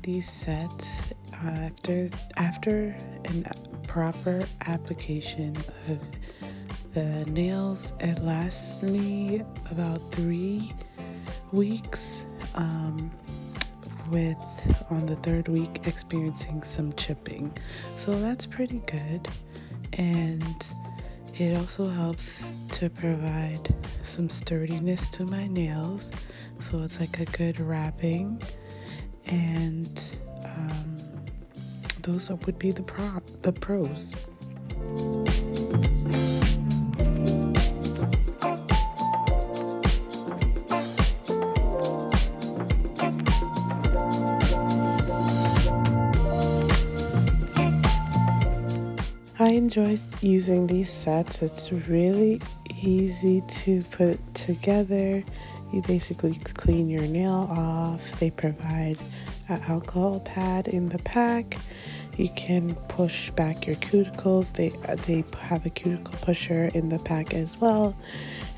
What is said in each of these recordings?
these sets after a proper application of the nails. It lasts me about 3 weeks, with on the third week experiencing some chipping. So that's pretty good. And it also helps to provide some sturdiness to my nails. So it's like a good wrapping. And those would be the pros. I enjoy using these sets. It's really easy to put together. You basically clean your nail off. They provide an alcohol pad in the pack. You can push back your cuticles. They have a cuticle pusher in the pack as well.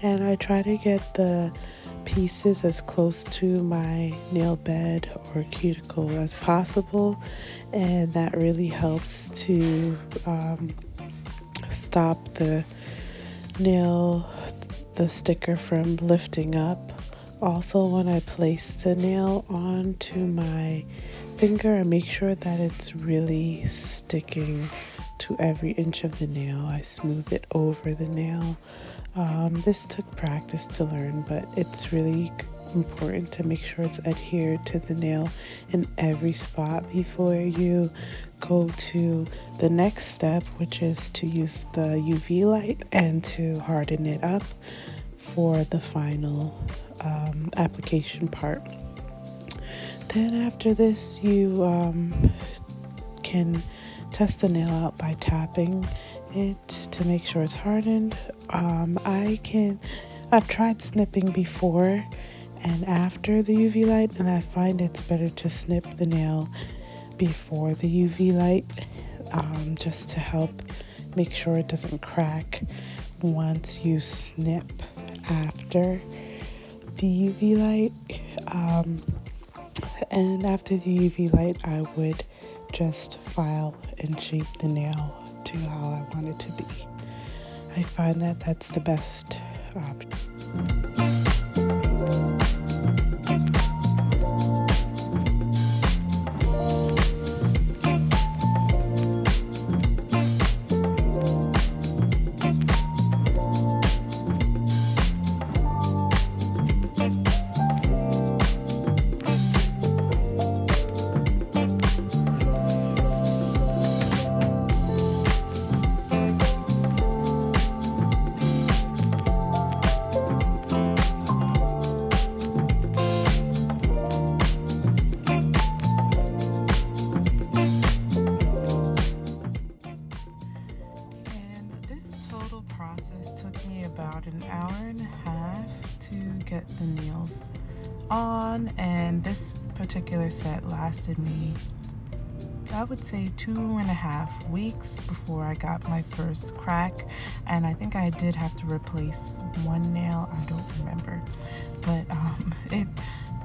And I try to get the pieces as close to my nail bed or cuticle as possible, and that really helps to stop the sticker from lifting up. Also, when I place the nail onto my finger, I make sure that it's really sticking to every inch of the nail. I smooth it over the nail. This took practice to learn, but it's really important to make sure it's adhered to the nail in every spot before you go to the next step, which is to use the UV light and to harden it up for the final application part. Then after this, you can test the nail out by tapping it to make sure it's hardened. I've tried snipping before and after the UV light, and I find it's better to snip the nail before the UV light, just to help make sure it doesn't crack once you snip after the UV light. And after the UV light, I would just file and shape the nail to how I want it to be. I find that that's the best option. Took me about an hour and a half to get the nails on, and this particular set lasted me, I would say, 2.5 weeks before I got my first crack. And I think I did have to replace one nail, I don't remember, but it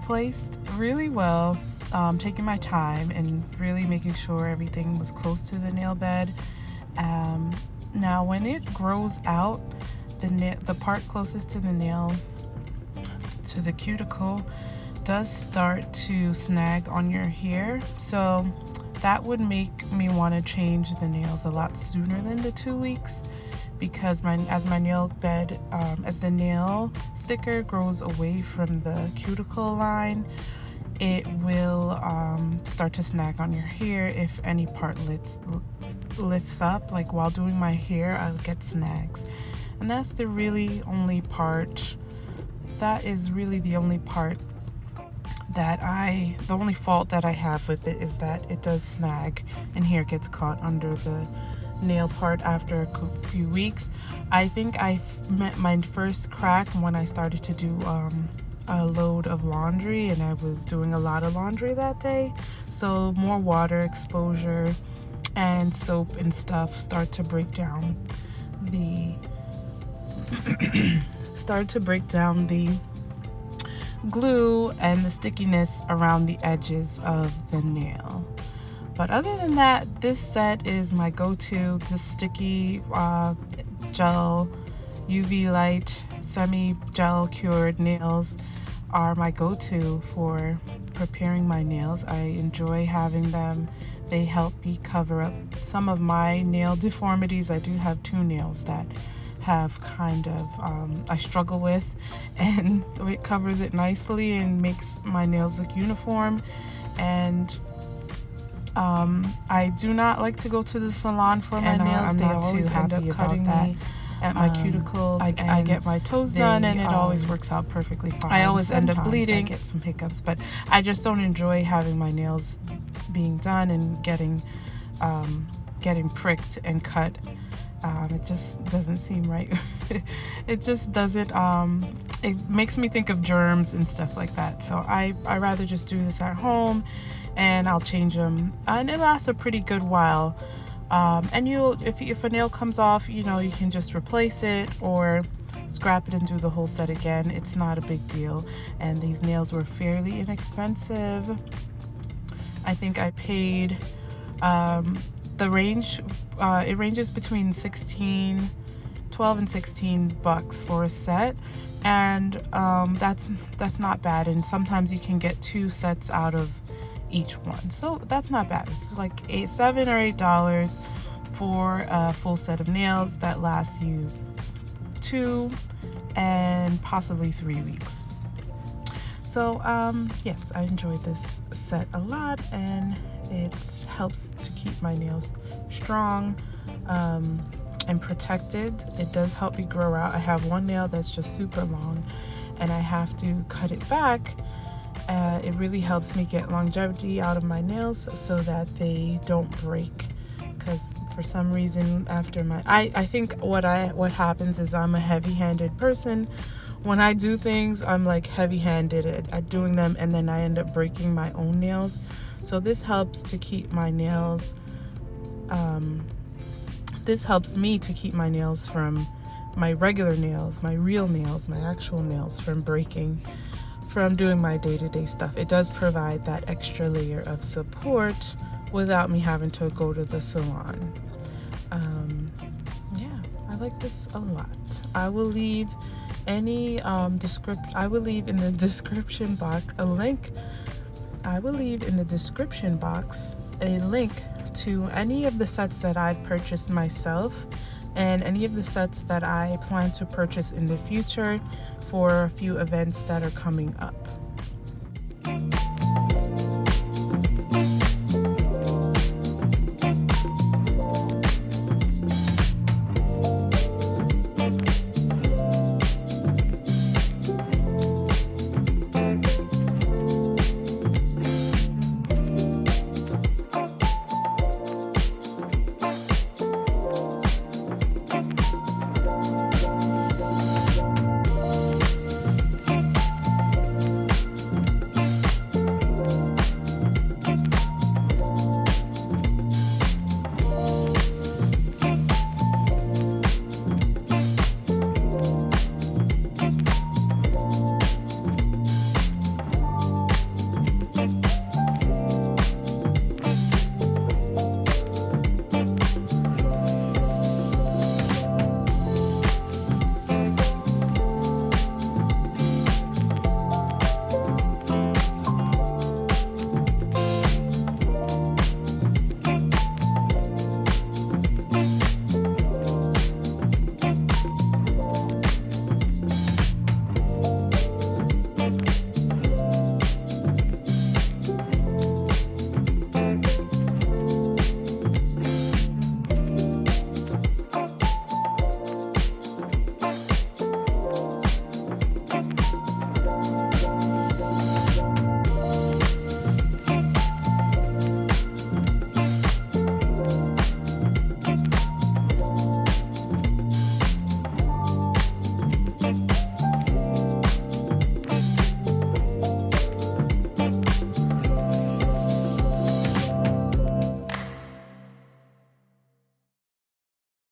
placed really well, taking my time and really making sure everything was close to the nail bed. Now when it grows out, the part closest to the nail, to the cuticle, does start to snag on your hair. So that would make me want to change the nails a lot sooner than the 2 weeks, because as the nail sticker grows away from the cuticle line, it will start to snag on your hair if any part lifts up. Like while doing my hair, I'll get snags, and that's the only part the only fault that I have with it is that it does snag and hair gets caught under the nail part after a few weeks. I think I met my first crack when I started to do a load of laundry, and I was doing a lot of laundry that day, so more water exposure and soap and stuff start to break down the glue and the stickiness around the edges of the nail. But other than that, this set is my go-to. The sticky gel UV light semi-gel cured nails are my go-to for preparing my nails. I enjoy having them. They help me cover up some of my nail deformities. I do have 2 nails that have kind of I struggle with, and it covers it nicely and makes my nails look uniform. And I do not like to go to the salon for my nails. They always end up cutting me at my cuticles. I get my toes done, and it always works out perfectly fine. I always end up bleeding. I get some hiccups, but I just don't enjoy having my nails being done and getting pricked and cut. It just doesn't seem right. It just doesn't, it makes me think of germs and stuff like that. So I rather just do this at home, and I'll change them, and it lasts a pretty good while. And if a nail comes off, you can just replace it or scrap it and do the whole set again. It's not a big deal. And these nails were fairly inexpensive. I think I paid, the range, it ranges between $12 and $16 for a set, and that's not bad. And sometimes you can get 2 sets out of each one, so that's not bad. It's like $7 or $8 for a full set of nails that lasts you 2 and possibly 3 weeks. So yes, I enjoyed this set a lot, and it helps to keep my nails strong and protected. It does help me grow out. I have one nail that's just super long, and I have to cut it back. It really helps me get longevity out of my nails so that they don't break, because for some reason after I think what happens is I'm a heavy-handed person. When I do things, I'm like heavy-handed at doing them, and then I end up breaking my own nails. So this helps to keep my nails, this helps me to keep my nails from my regular nails, my real nails, my actual nails from breaking from doing my day-to-day stuff. It does provide that extra layer of support without me having to go to the salon. Yeah, I like this a lot. I will leave any I will leave in the description box a link. I will leave in the description box a link to any of the sets that I've purchased myself and any of the sets that I plan to purchase in the future for a few events that are coming up.